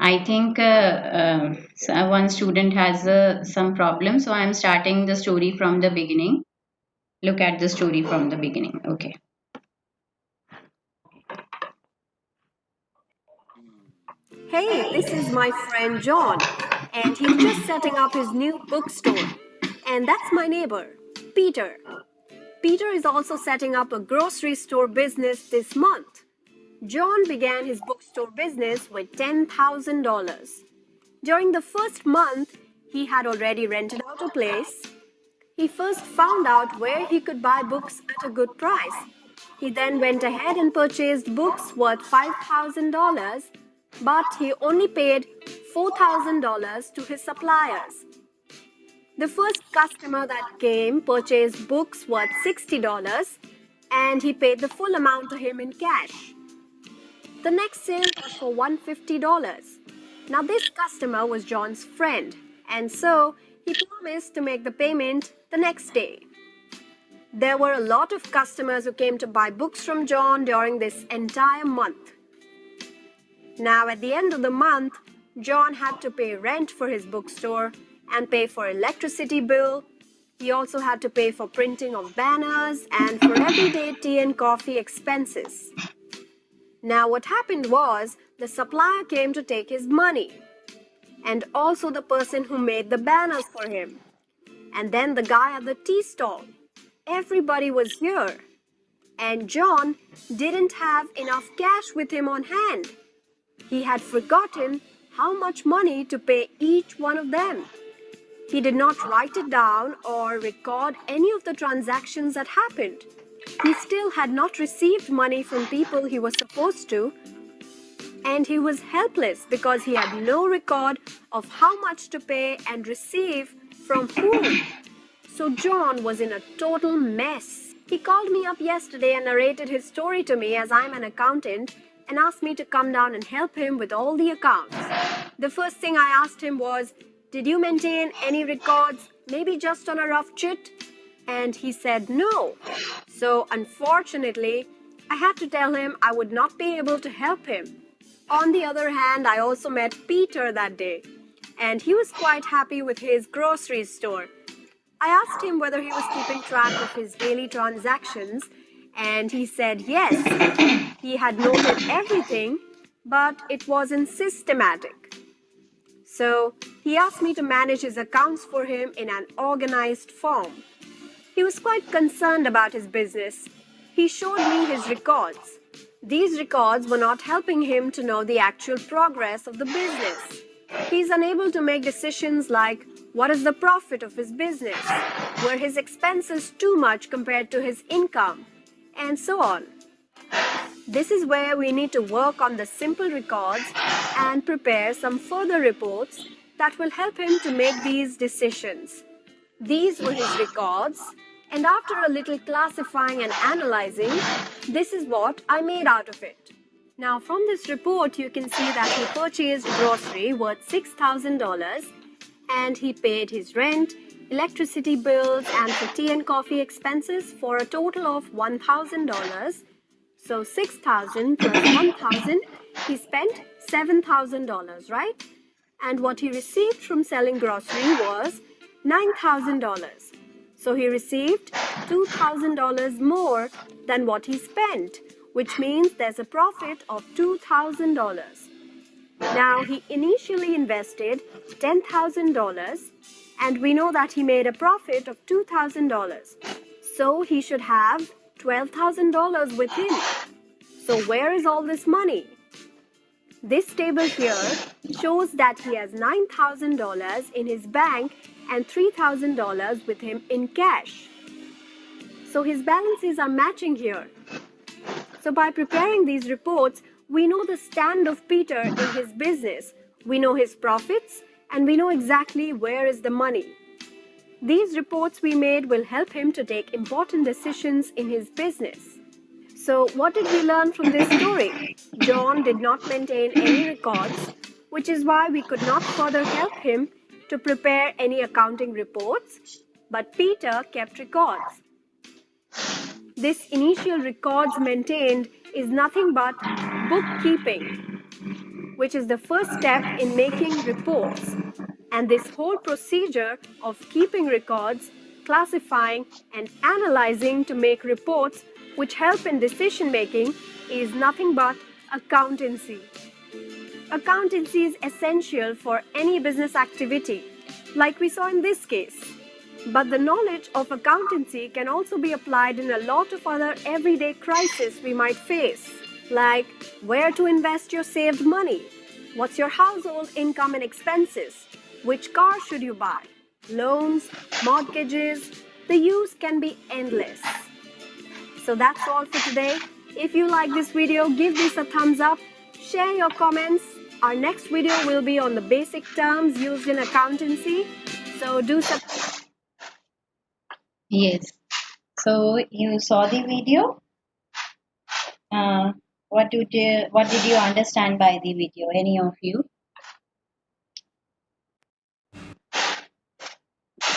I think one student has some problem, so I'm starting the story from the beginning. Look at the story from the beginning. Okay. Hey, this is my friend John, and he's just setting up his new bookstore. And that's my neighbor, Peter. Peter is also setting up a grocery store business this month. John began his bookstore business with $10,000. During the first month, he had already rented out a place. He first found out where he could buy books at a good price. He then went ahead and purchased books worth $5,000, but he only paid $4,000 to his suppliers. The first customer that came purchased books worth $60 and he paid the full amount to him in cash. The next sale was for $150. Now, this customer was John's friend, and so he promised to make the payment the next day. There were a lot of customers who came to buy books from John during this entire month. Now, at the end of the month, John had to pay rent for his bookstore and pay for electricity bill. He also had to pay for printing of banners and for everyday tea and coffee expenses. Now, what happened was the supplier came to take his money, and also the person who made the banners for him, and then the guy at the tea stall. Everybody was here, and John didn't have enough cash with him on hand. He had forgotten how much money to pay each one of them. He did not write it down or record any of the transactions that happened. He still had not received money from people he was supposed to, and he was helpless because he had no record of how much to pay and receive from whom. So John was in a total mess. He called me up yesterday and narrated his story to me as I'm an accountant and asked me to come down and help him with all the accounts. The first thing I asked him was, "Did you maintain any records, maybe just on a rough chit?" And he said no. So unfortunately, I had to tell him I would not be able to help him. On the other hand, I also met Peter that day, and he was quite happy with his grocery store. I asked him whether he was keeping track of his daily transactions, and he said yes. He had noted everything, but it wasn't systematic. So he asked me to manage his accounts for him in an organized form. He was quite concerned about his business. He showed me his records. These records were not helping him to know the actual progress of the business. He is unable to make decisions like what is the profit of his business, were his expenses too much compared to his income, and so on. This is where we need to work on the simple records and prepare some further reports that will help him to make these decisions. These were his records, and after a little classifying and analyzing, this is what I made out of it. Now, from this report, you can see that he purchased grocery worth $6,000 and he paid his rent, electricity bills, and for tea and coffee expenses for a total of $1,000. So $6,000 plus $1,000, he spent $7,000, right? And what he received from selling grocery was $9,000. So he received $2,000 more than what he spent, which means there's a profit of $2,000. Now, he initially invested $10,000 and we know that he made a profit of $2,000. So he should have $12,000 with him. So where is all this money? This table here shows that he has $9,000 in his bank and $3,000 with him in cash. So his balances are matching here. So by preparing these reports, we know the stand of Peter in his business. We know his profits and we know exactly where is the money. These reports we made will help him to take important decisions in his business. So what did we learn from this story? John did not maintain any records, which is why we could not further help him to prepare any accounting reports, but Peter kept records. This initial records maintained is nothing but bookkeeping. which is the first step in making reports. And this whole procedure of keeping records, classifying, and analyzing to make reports which help in decision making is nothing but accountancy. Accountancy is essential for any business activity, like we saw in this case. But the knowledge of accountancy can also be applied in a lot of other everyday crises we might face, like where to invest your saved money, what's your household income and expenses, which car should you buy, loans, mortgages. The use can be endless. So that's all for today. If you like this video, give this a thumbs up, share your comments. Our next video will be on the basic terms used in accountancy. So do subscribe. Yes. So you saw the video. Uh, what did you understand by the video? Any of you?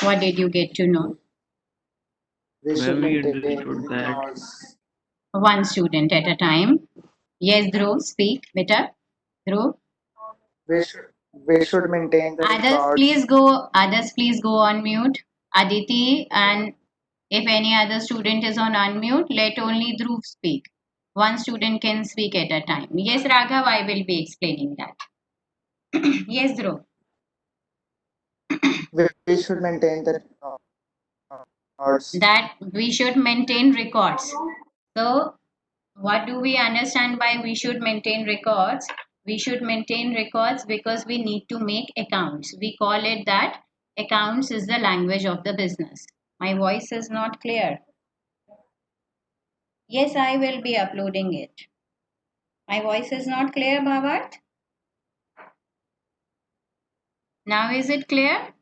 What did you get to know? We should Ma'am, we maintain understood that records. One student at a time. Yes, Dhruv, speak, beta. Dhruv. We should maintain the Others, records. please go. Others, please go on mute. Aditi, and if any other student is on unmute, let only Dhruv speak. One student can speak at a time. Yes, Raghav, I will be explaining that. Yes, Dhruv. We should maintain the records. That we should maintain records. So, what do we understand by we should maintain records? We should maintain records because we need to make accounts. We call it that accounts is the language of the business. My voice is not clear. Yes, I will be uploading it. My voice is not clear, Bhavat? Now is it clear?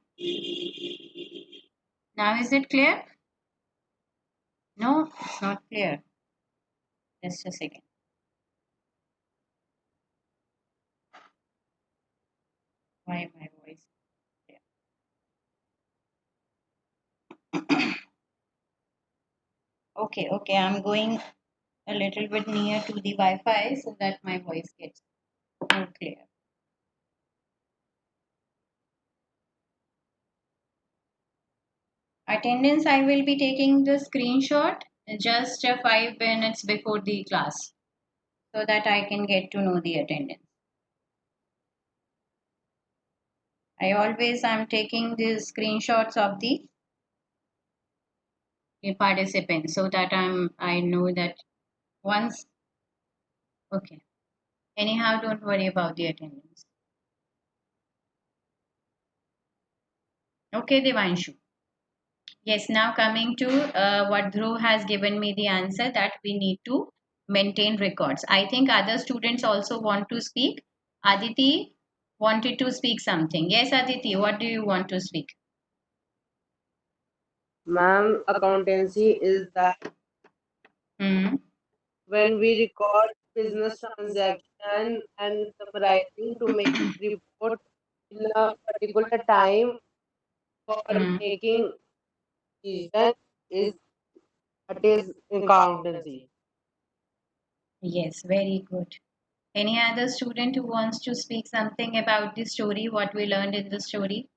Now is it clear? No, it's not clear. Just a second. Why my voice? Okay, okay, I'm going a little bit near to the Wi-Fi so that my voice gets more clear. Attendance, I will be taking the screenshot just 5 minutes before the class so that I can get to know the attendance. I'm taking the screenshots of the participants so that I know that once. Okay. Anyhow, don't worry about the attendance. Okay, Devanshu. Yes, now coming to what Dhruv has given me the answer that we need to maintain records. I think other students also want to speak. Aditi wanted to speak something. Yes, Aditi, what do you want to speak? Ma'am, accountancy is that Hmm. when we record business transaction and summarizing to make report in a particular time for Hmm. making decision is that is accountancy. Yes, very good. Any other student who wants to speak something about the story, what we learned in the story?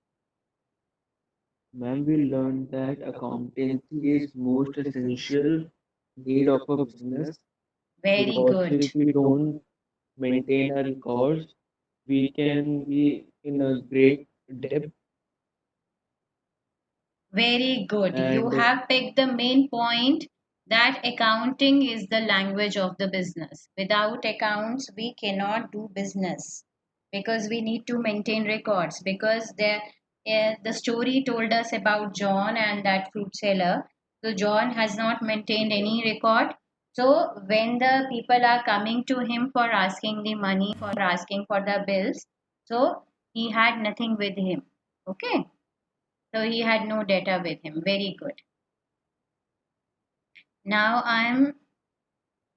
ma'am, we learned that accountancy is most essential need of a business Very because good. if we don't maintain our records, we can be in a great debt. Very good. You And have picked the main point that accounting is the language of the business. Without accounts, we cannot do business because we need to maintain records. Because the story told us about John and that fruit seller. So, John has not maintained any record. So, when the people are coming to him for asking the money, for asking for the bills, so he had nothing with him. Okay. So he had no data with him. Very good. Now I'm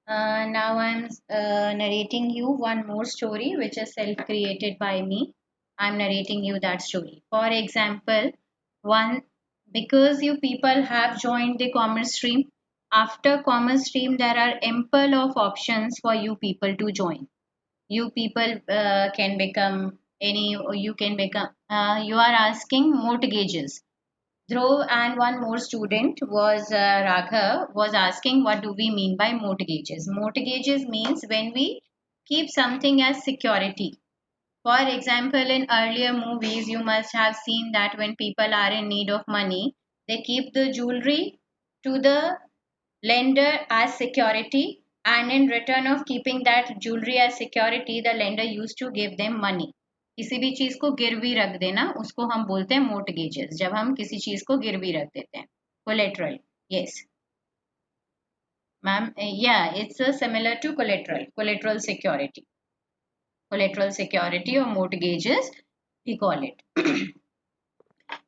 narrating you one more story which is self-created by me. I'm narrating you that story. For example, one because you people have joined the commerce stream. After commerce stream, there are ample of options for you people to join. You people can become any, you can become, you are asking mortgages. Dhruv and one more student was Raghav was asking what do we mean by mortgages. Mortgages means when we keep something as security. For example, in earlier movies, you must have seen that when people are in need of money, they keep the jewelry to the lender as security, and in return of keeping that jewelry as security, the lender used to give them money. किसी भी चीज को गिरवी रख देना उसको हम बोलते हैं मोर्टगेजेस, जब हम किसी चीज को गिरवी रख देते हैं. कोलेट्रल. यस मैम, या it's similar to collateral security. Collateral security or mortgages we call it.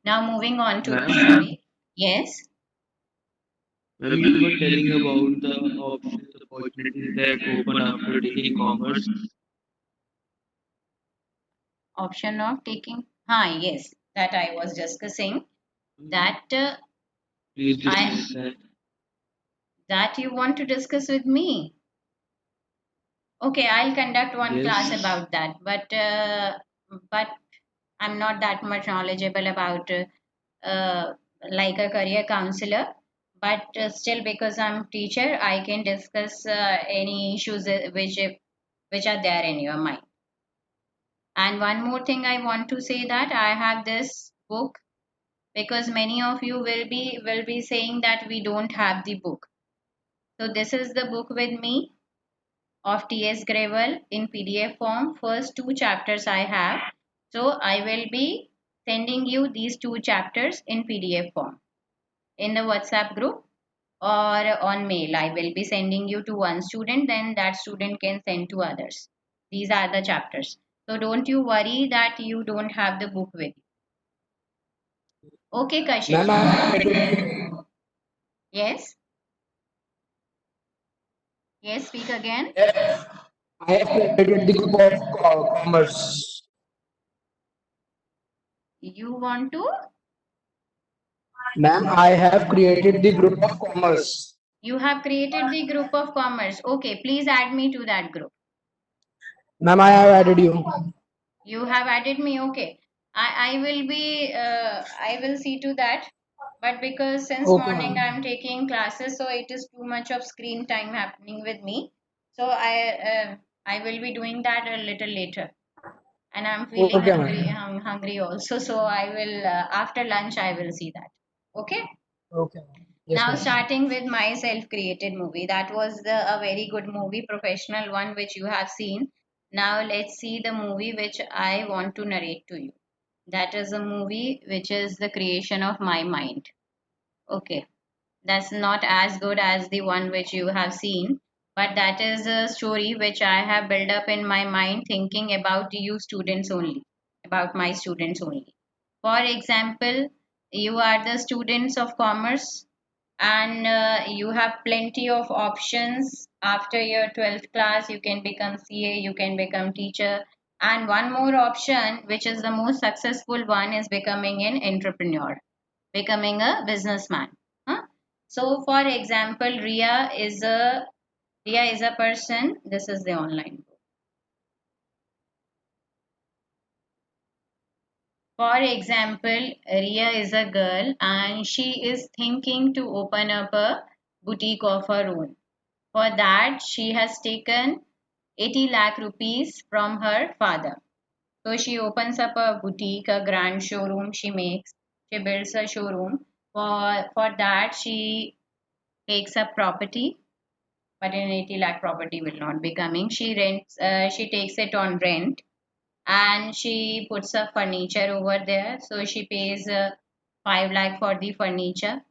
Now moving on to the Ma'am, story. Yes. ma'am, you were telling about the options, opportunities that open after taking commerce. Option of taking, yes, that I was discussing, that Please discuss I that. that you want to discuss with me. Okay, I'll conduct one class Yes, about that, but I'm not that much knowledgeable about like a career counselor. But still, because I'm teacher, I can discuss any issues which are there in your mind. And one more thing I want to say, that I have this book, because many of you will be saying that we don't have the book. So this is the book with me of T.S. Gravel in PDF form. First two chapters I have. So I will be sending you these two chapters in PDF form in the WhatsApp group or on mail. I will be sending you to one student, then that student can send to others. These are the chapters. So don't you worry that you don't have the book with you. Okay, Ma'am, Kashish. I have created, Yes. Yes, speak again. I have created the group of commerce. You want to? Ma'am, I have created the group of commerce. You have created the group of commerce. Okay, please add me to that group. Ma'am, I have added you. You have added me. Okay. I will be, I will see to that. But because since Okay, morning ma'am. I'm taking classes, so it is too much of screen time happening with me. So I will be doing that a little later. And I'm feeling Okay, hungry. ma'am. I'm hungry also. So I will, after lunch I will see that. Okay. Okay, ma'am. Yes, Now ma'am. starting with my self-created movie. That was a very good movie, professional one, which you have seen. Now let's see the movie which I want to narrate to you. That is a movie which is the creation of my mind. Okay, that's not as good as the one which you have seen, but that is a story which I have built up in my mind thinking about you students only, about my students only. For example, you are the students of commerce, and you have plenty of options. After your 12th class you can become CA, you can become teacher, and one more option which is the most successful one is becoming an entrepreneur, becoming a businessman. Huh? So for example, Ria is a person. This is the online book. For example, Ria is a girl and she is thinking to open up a boutique of her own. For that, she has taken 80 lakh rupees from her father. So she opens up a boutique, a grand showroom she makes. She builds a showroom. For that, she takes up property, but an 80 lakh property will not be coming. She takes it on rent, and she puts a furniture over there. So she pays 5 lakh for the furniture.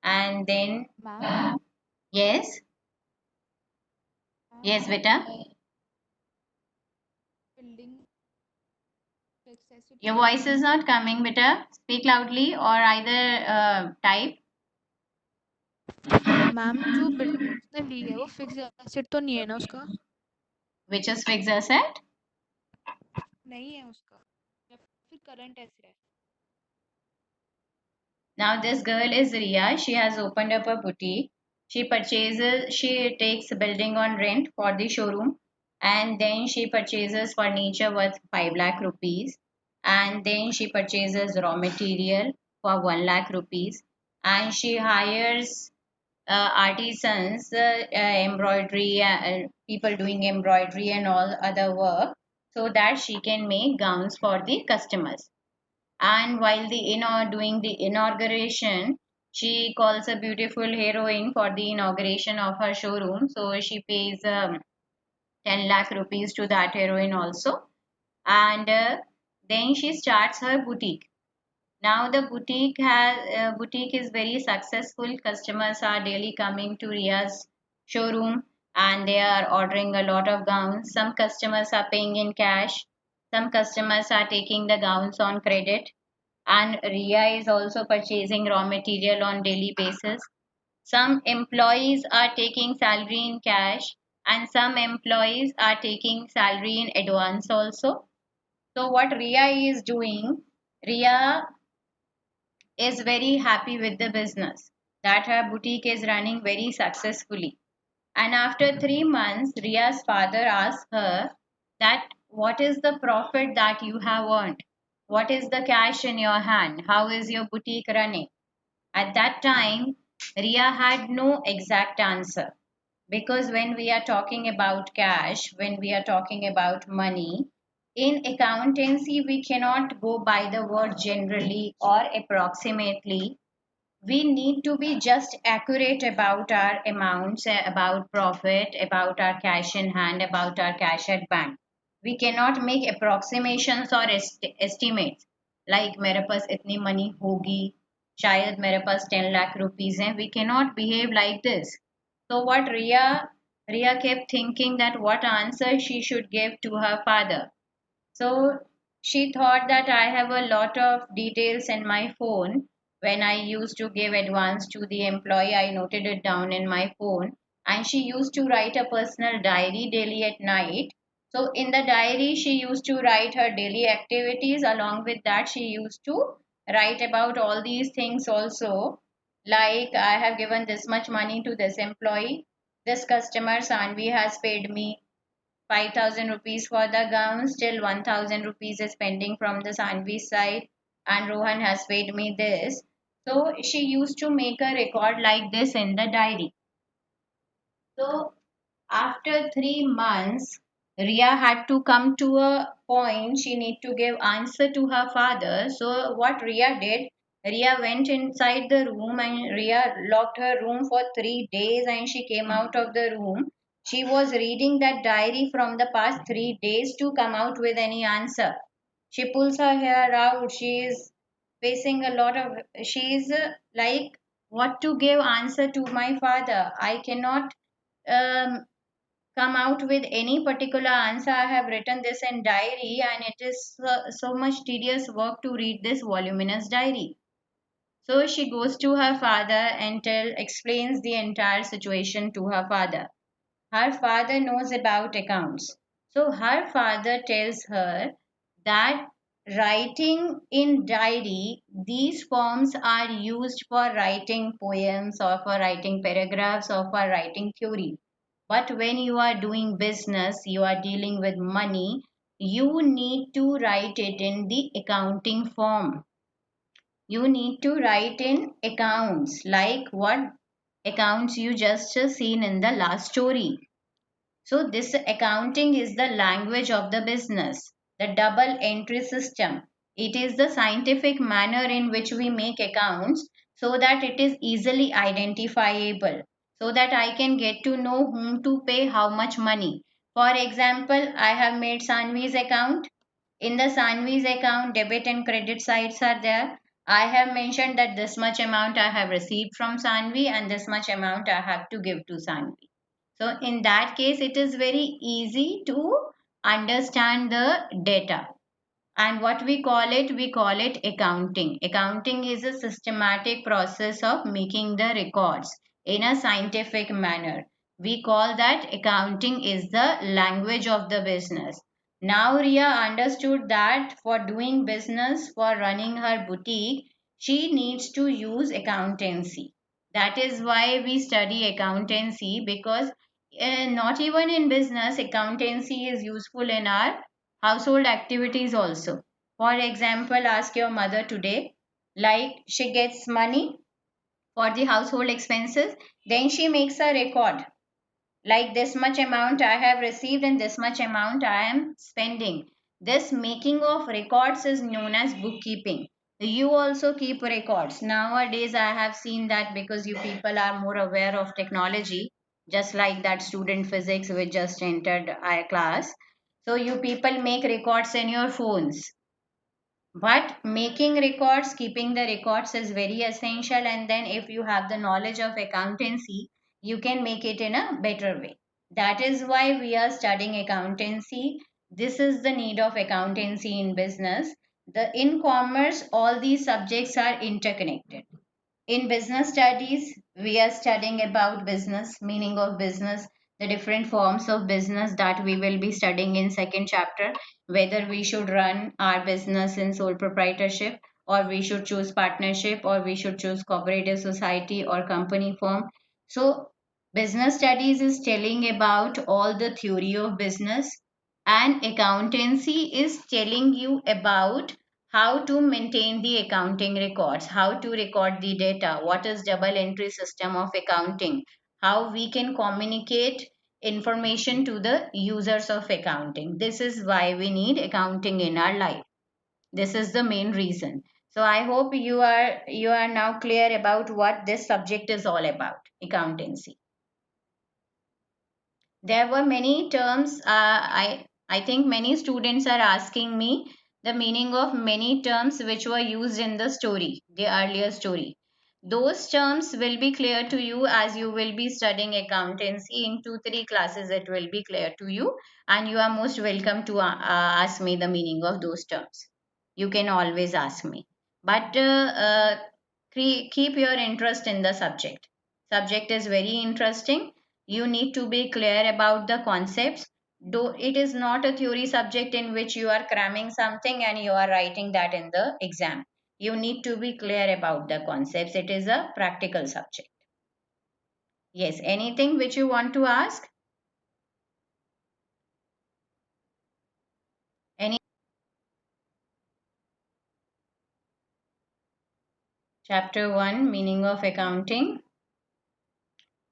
And then, Ma'am, yes, ma'am, yes, beta. building success it Your for voice is not coming, beta. Speak loudly or either type. Ma'am जो building उसने ली है वो fix asset तो नहीं है ना उसका Which is fixed asset. नहीं है उसका या फिर करंट एसेट है Now this girl is Ria. She has opened up a boutique. She takes building on rent for the showroom, and then she purchases furniture worth 5 lakh rupees, and then she purchases raw material for 1 lakh rupees, and she hires artisans, embroidery, people doing embroidery and all other work, so that she can make gowns for the customers. And while doing the inauguration, she calls a beautiful heroine for the inauguration of her showroom, so she pays 10 lakh rupees to that heroine also. And then she starts her boutique. Now the boutique is very successful. Customers are daily coming to Ria's showroom, and they are ordering a lot of gowns. Some customers are paying in cash. Some customers are taking the gowns on credit, and Ria is also purchasing raw material on daily basis. Some employees are taking salary in cash, and some employees are taking salary in advance also. So what Ria is doing, Ria is very happy with the business, that her boutique is running very successfully. And after 3 months, Ria's father asked her that what is the profit that you have earned? What is the cash in your hand? How is your boutique running? At that time, Ria had no exact answer, because when we are talking about cash, when we are talking about money, in accountancy, we cannot go by the word generally or approximately. We need to be just accurate about our amounts, about profit, about our cash in hand, about our cash at bank. We cannot make approximations or estimates, like मेरे पास इतनी money होगी, शायद मेरे पास 10 lakh rupees हैं. We cannot behave like this. So what Ria kept thinking that what answer she should give to her father. So she thought that I have a lot of details in my phone. When I used to give advance to the employee, I noted it down in my phone. And she used to write a personal diary daily at night. So in the diary, she used to write her daily activities. Along with that, she used to write about all these things also. Like, I have given this much money to this employee. This customer, Sanvi, has paid me 5,000 rupees for the gown, still 1,000 rupees is pending from the Sanvi side, and Rohan has paid me this. So she used to make a record like this in the diary. So after 3 months, Ria had to come to a point she need to give answer to her father. So what Ria did, Ria went inside the room and Ria locked her room for 3 days, and she came out of the room. She was reading that diary from the past 3 days to come out with any answer. She pulls her hair out. She is facing a lot of, she is like, what to give answer to my father? I cannot um, come out with any particular answer. I have written this in diary, and it is so much tedious work to read this voluminous diary. So she goes to her father and explains the entire situation to her father. Her father knows about accounts. So her father tells her that writing in diary, these forms are used for writing poems or for writing paragraphs or for writing theory. But when you are doing business, you are dealing with money, you need to write it in the accounting form. You need to write in accounts, like what accounts you just seen in the last story. So this accounting is the language of the business, the double entry system. It is the scientific manner in which we make accounts, so that it is easily identifiable, so that I can get to know whom to pay how much money. For example, I have made Sanvi's account. In the Sanvi's account, debit and credit sides are there. I have mentioned that this much amount I have received from Sanvi and this much amount I have to give to Sanvi. So in that case, it is very easy to understand the data. And what we call it accounting. Accounting is a systematic process of making the records in a scientific manner. We call that accounting is the language of the business. Now Ria understood that for doing business, for running her boutique, she needs to use accountancy. That is why we study accountancy, because not even in business, accountancy is useful in our household activities also. For example, ask your mother today, like she gets money for the household expenses, then she makes a record like this much amount I have received and this much amount I am spending. This making of records is known as bookkeeping. You also keep records. Nowadays, I have seen that because you people are more aware of technology, just like that student physics which just entered our class. So, you people make records in your phones, but making records, keeping the records is very essential. And then, if you have the knowledge of accountancy, you can make it in a better way. That is why we are studying accountancy. This is the need of accountancy in business. In commerce, all these subjects are interconnected. In business studies, we are studying about business, meaning of business, the different forms of business that we will be studying in second chapter, whether we should run our business in sole proprietorship, or we should choose partnership, or we should choose cooperative society or company form. So business studies is telling about all the theory of business, and accountancy is telling you about how to maintain the accounting records, how to record the data, what is double entry system of accounting, how we can communicate information to the users of accounting. This is why we need accounting in our life. This is the main reason. So I hope you are now clear about what this subject is all about, accountancy. There were many terms. I think many students are asking me the meaning of many terms which were used in the story, the earlier story. Those terms will be clear to you as you will be studying accountancy in 2 3 classes. It will be clear to you, and you are most welcome to ask me the meaning of those terms. You can always ask me, but keep your interest in the subject. Subject is very interesting. You need to be clear about the concepts. Though it is not a theory subject in which you are cramming something and you are writing that in the exam. You need to be clear about the concepts. It is a practical subject. Yes, anything which you want to ask? Any chapter 1, meaning of accounting?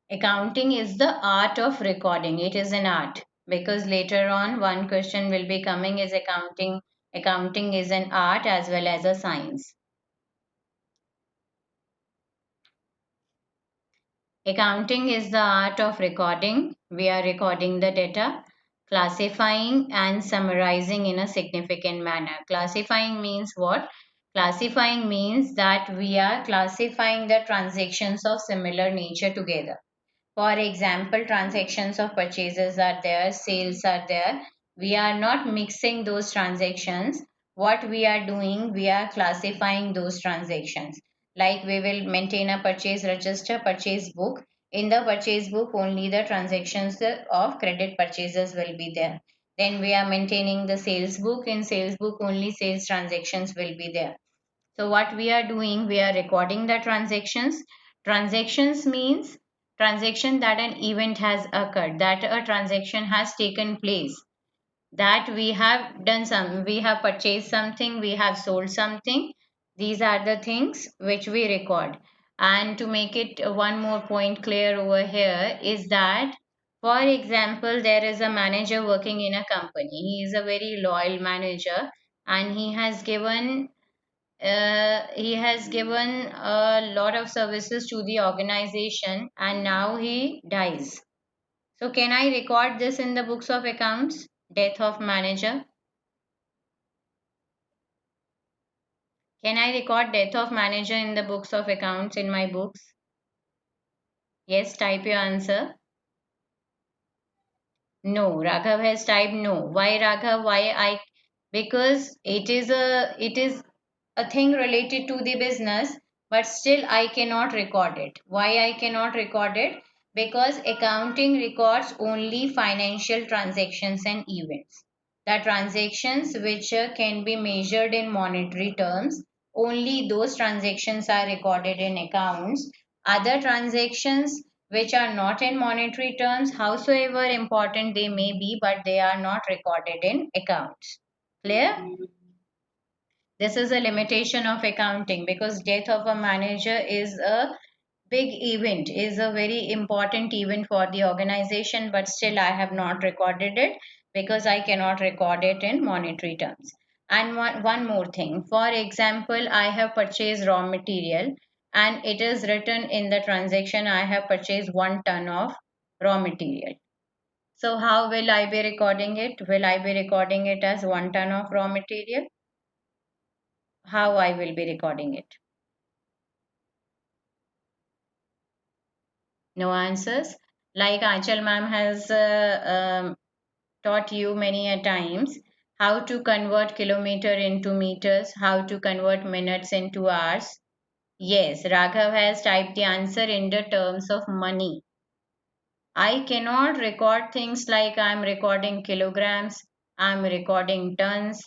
Accounting is the art of recording. It is an art, because later on one question will be coming, is accounting is an art as well as a science. Accounting is the art of recording. We are recording the data, classifying and summarizing in a significant manner. Classifying means what? Classifying means that we are classifying the transactions of similar nature together. For example, transactions of purchases are there, sales are there. We are not mixing those transactions. What we are doing, we are classifying those transactions. Like we will maintain a purchase register, purchase book. In the purchase book, only the transactions of credit purchases will be there. Then we are maintaining the sales book. In sales book, only sales transactions will be there. So what we are doing, we are recording the transactions. Transactions means transaction that an event has occurred, that a transaction has taken place, that we have done some, we have purchased something, we have sold something. These are the things which we record. And to make it one more point clear over here is that, for example, there is a manager working in a company. He is a very loyal manager, and he has given a lot of services to the organization, and now he dies. So can I record this in the books of accounts? Death of manager. Can I record death of manager in the books of accounts in my books? Yes, type your answer. No, Raghav has typed no. Why, Raghav? Why I? Because it is a thing related to the business, but still I cannot record it. Why I cannot record it? Because accounting records only financial transactions and events. The transactions which can be measured in monetary terms, only those transactions are recorded in accounts. Other transactions which are not in monetary terms, howsoever important they may be, but they are not recorded in accounts. Clear? This is a limitation of accounting, because death of a manager is a big event, is a very important event for the organization, but still I have not recorded it because I cannot record it in monetary terms. And one more thing, for example, I have purchased raw material and it is written in the transaction I have purchased 1 ton of raw material. So how will I be recording it? Will I be recording it as 1 ton of raw material? How I will be recording it? No answers. Like Achal ma'am has taught you many a times how to convert kilometer into meters, how to convert minutes into hours. Yes, Raghav has typed the answer in the terms of money. I cannot record things like I'm recording kilograms, I'm recording tons.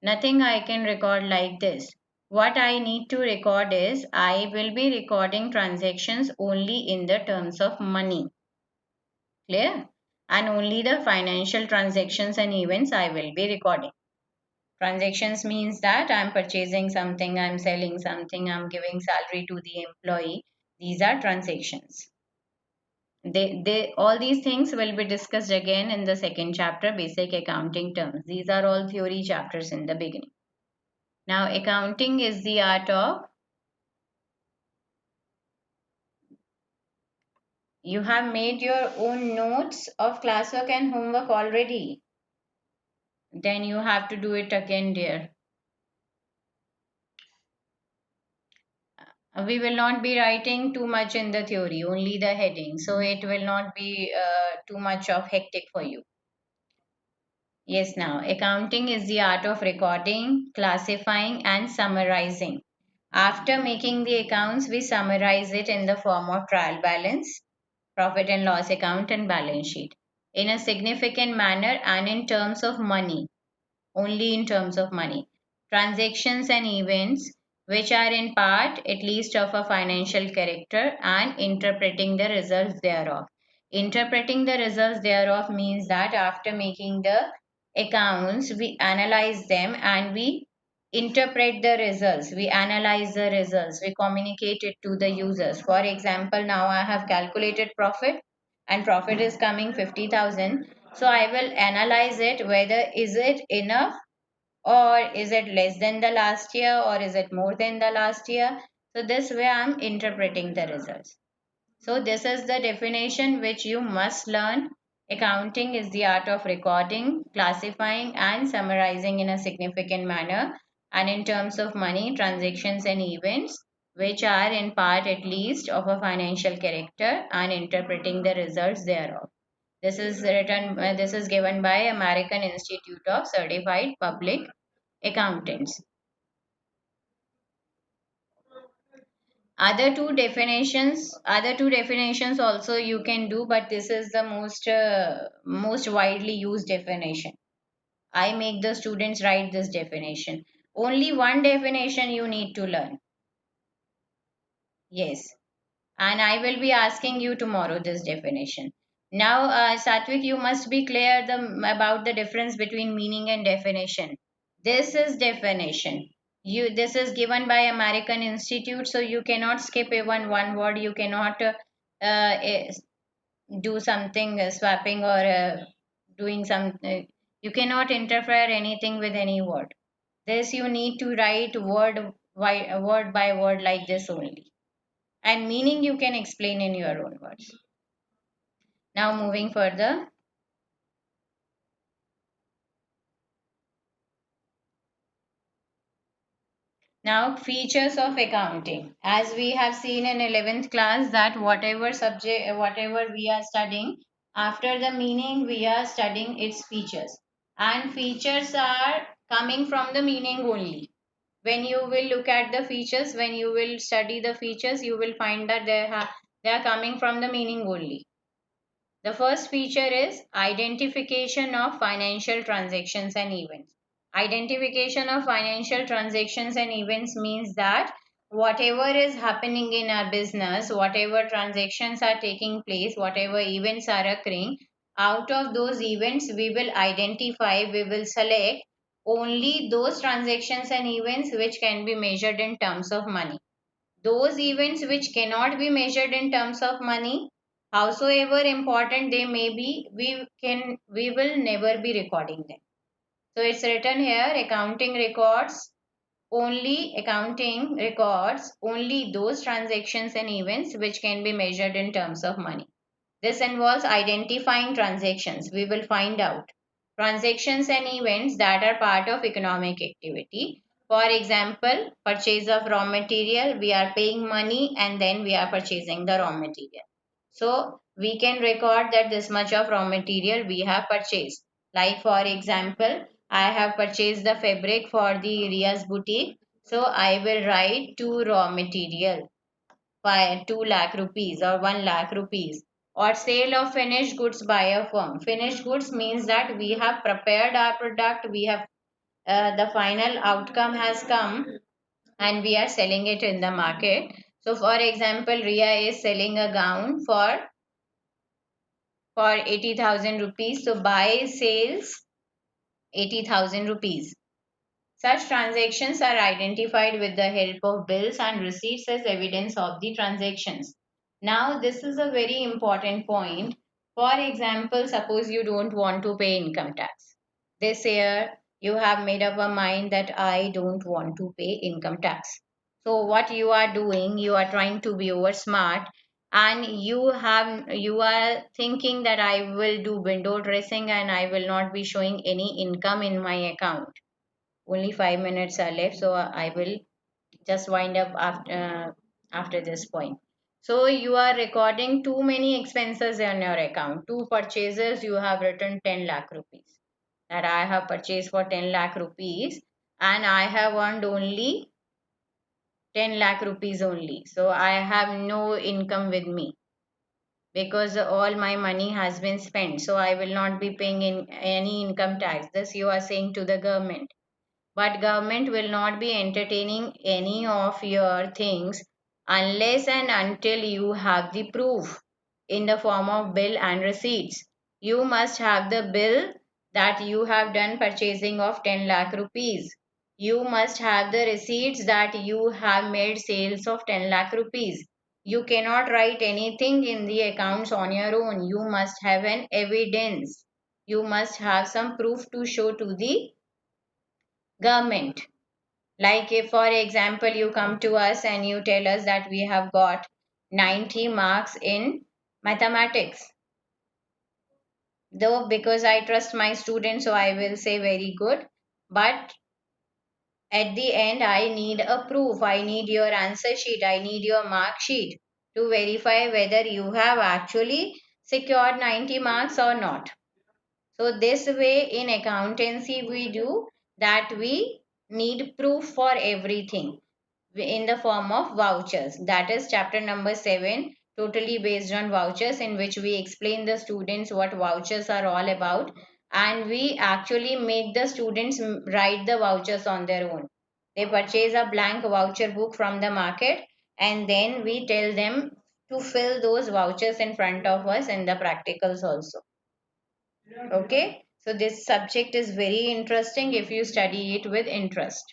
Nothing I can record like this. What I need to record is I will be recording transactions only in the terms of money. Clear? And only the financial transactions and events I will be recording. Transactions means that I'm purchasing something, I'm selling something, I'm giving salary to the employee. These are transactions. They all these things will be discussed again in the second chapter, basic accounting terms. These are all theory chapters in the beginning. Now, accounting is the art of, you have made your own notes of classwork and homework already. Then you have to do it again, dear. We will not be writing too much in the theory, only the heading. So it will not be too much of hectic for you. Yes, now accounting is the art of recording, classifying, and summarizing. After making the accounts, we summarize it in the form of trial balance, profit and loss account, and balance sheet in a significant manner and in terms of money, only in terms of money. Transactions and events which are in part at least of a financial character and interpreting the results thereof. Interpreting the results thereof means that after making the accounts, we analyze them and we interpret the results, we analyze the results, we communicate it to the users. For example, now I have calculated profit and profit is coming 50,000. So I will analyze it whether is it enough or is it less than the last year or is it more than the last year. So this way I'm interpreting the results. So this is the definition which you must learn. Accounting is the art of recording, classifying and summarizing in a significant manner and in terms of money, transactions and events which are in part at least of a financial character and interpreting the results thereof. This is given by American Institute of Certified Public Accountants. Other two definitions also you can do, but this is the most widely used definition. I make the students write this definition. Only one definition you need to learn. Yes, and I will be asking you tomorrow this definition. Now, Satvik, you must be clear about the difference between meaning and definition. This is definition. This is given by American Institute, so you cannot skip even one word. You cannot eh, do something swapping or doing some. You cannot interfere anything with any word. This you need to write word by word like this only, and meaning you can explain in your own words. Now moving further. Now, features of accounting. As we have seen in 11th class that whatever subject, whatever we are studying, after the meaning we are studying its features. And features are coming from the meaning only. When you will look at the features, when you will study the features, you will find that they are coming from the meaning only. The first feature is identification of financial transactions and events. Identification of financial transactions and events means that whatever is happening in our business, whatever transactions are taking place, whatever events are occurring, out of those events, we will identify, we will select only those transactions and events which can be measured in terms of money. Those events which cannot be measured in terms of money, howsoever important they may be, we will never be recording them. So it's written here, accounting records only those transactions and events which can be measured in terms of money. This involves identifying transactions. We will find out transactions and events that are part of economic activity. For example, purchase of raw material, we are paying money and then we are purchasing the raw material. So we can record that this much of raw material we have purchased. Like for example, I have purchased the fabric for the Ria's boutique. So I will write to raw material 2 lakh rupees or 1 lakh rupees. Or sale of finished goods by a firm. Finished goods means that we have prepared our product, we have the final outcome has come and we are selling it in the market. So for example, Ria is selling a gown for 80,000 rupees. So buy sales 80,000 rupees. Such transactions are identified with the help of bills and receipts as evidence of the transactions. Now, this is a very important point. For example, suppose you don't want to pay income tax. This year, you have made up a mind that I don't want to pay income tax. So, what you are doing, you are trying to be over smart and you are thinking that I will do window dressing and I will not be showing any income in my account. Only 5 minutes are left, so I will just wind up after this point. So you are recording too many expenses on your account. Two purchases, you have written 10 lakh rupees. That I have purchased for 10 lakh rupees and I have earned only 10 lakh rupees only. So I have no income with me because all my money has been spent. So I will not be paying in any income tax. This you are saying to the government, but government will not be entertaining any of your things unless and until you have the proof in the form of bill and receipts. You must have the bill that you have done purchasing of 10 lakh rupees. You must have the receipts that you have made sales of 10 lakh rupees. You cannot write anything in the accounts on your own. You must have an evidence. You must have some proof to show to the government. Like if for example you come to us and you tell us that we have got 90 marks in mathematics, though because I trust my students, so I will say very good, but at the end I need a proof, I need your answer sheet, I need your mark sheet to verify whether you have actually secured 90 marks or not. So this way in accountancy we do that, we need proof for everything in the form of vouchers. That is chapter number 7, totally based on vouchers, in which we explain the students what vouchers are all about, and we actually make the students write the vouchers on their own. They purchase a blank voucher book from the market and then we tell them to fill those vouchers in front of us in the practicals also. Okay, so this subject is very interesting if you study it with interest.